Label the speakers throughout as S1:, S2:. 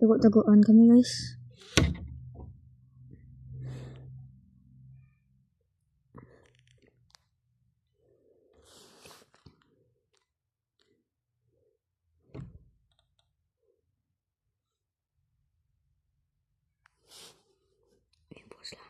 S1: Tago-tagoan kami guys. Pause lang.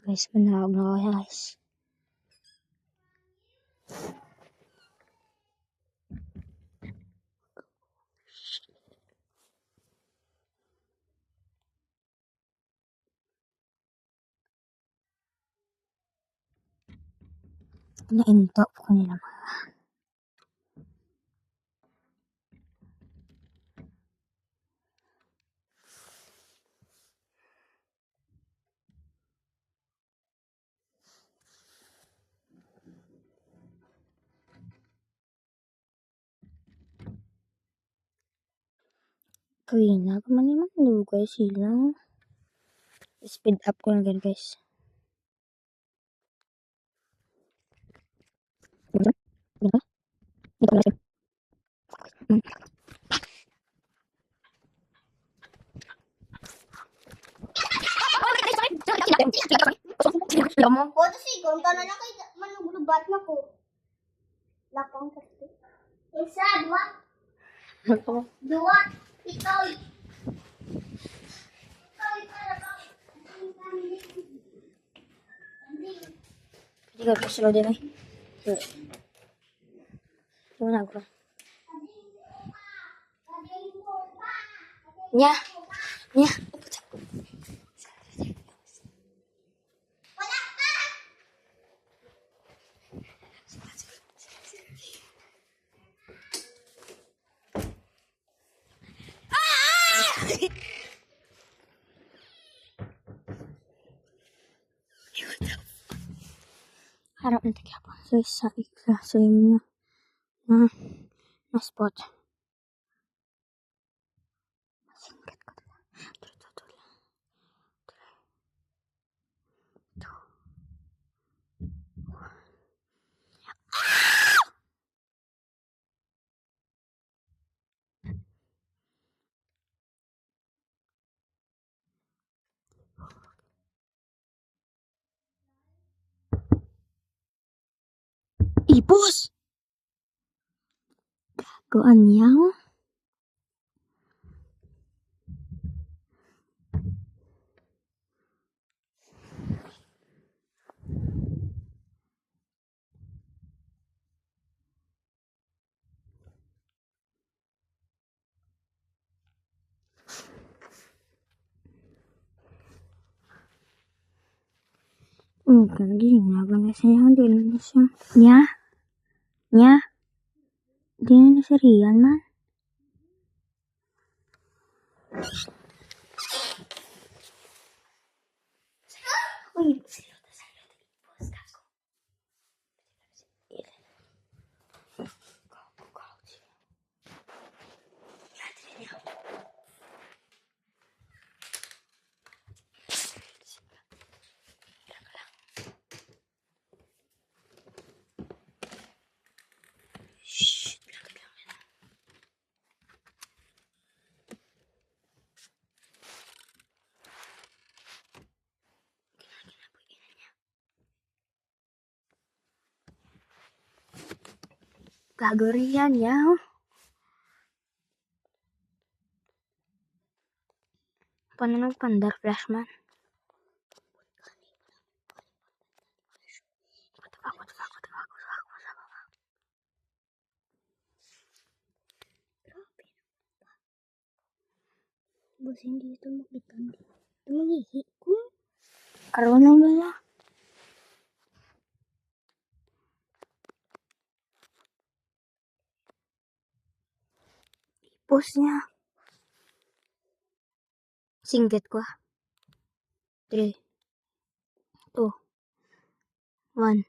S1: Guys, manawag na ako guys. Naintok ko nila mga. Kawina pa man naman lugay sila. Speed up ko lang guys.
S2: Foto sih, konten na kay manugulubat na ko. Lapang kasi. Isa, dua. Dua. Ikaw.
S1: Hindi ka pa sila din ay. Wala ko. Nya. Nya. Harap na tigyan po. So, sa iklasa yung na spot. Masingkat ko na. Ipos! Gagoan niya. Kanaging naban na siya. Di na siya. Nya? Nya? Di na siya riyan man. Uy, gagorian ya. Paano pandar flashman?
S2: Tapos hindi ito makitang. Ito maghihi ko.
S1: Karoon lang bala. Ipos niya. Singgit ko. 3, 2, 1.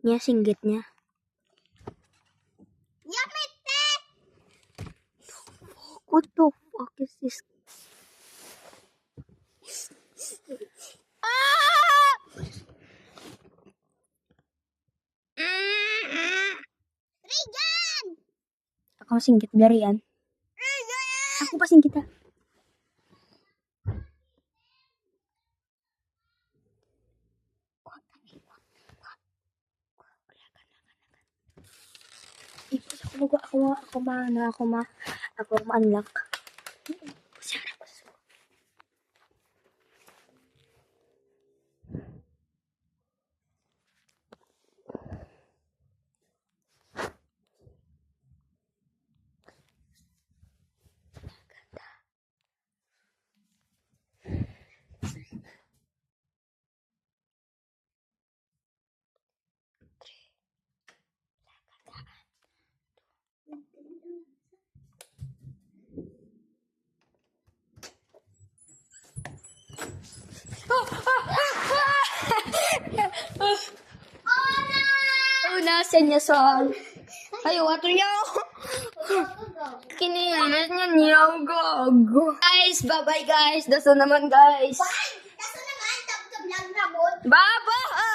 S1: Niya singgit niya.
S2: Yamit te!
S1: What the fuck is this?
S2: Regan!
S1: Ako singgit dari yan. Ako pa singgit ah. Ipos ako ma-unlock. Oh, nasan niya son? Ay, wato niya. Kinihanas niya niyang gago. Guys, bye-bye guys. Daso naman guys.
S2: Kaso naman, tapos sa vlog na mo.
S1: Bye-bye!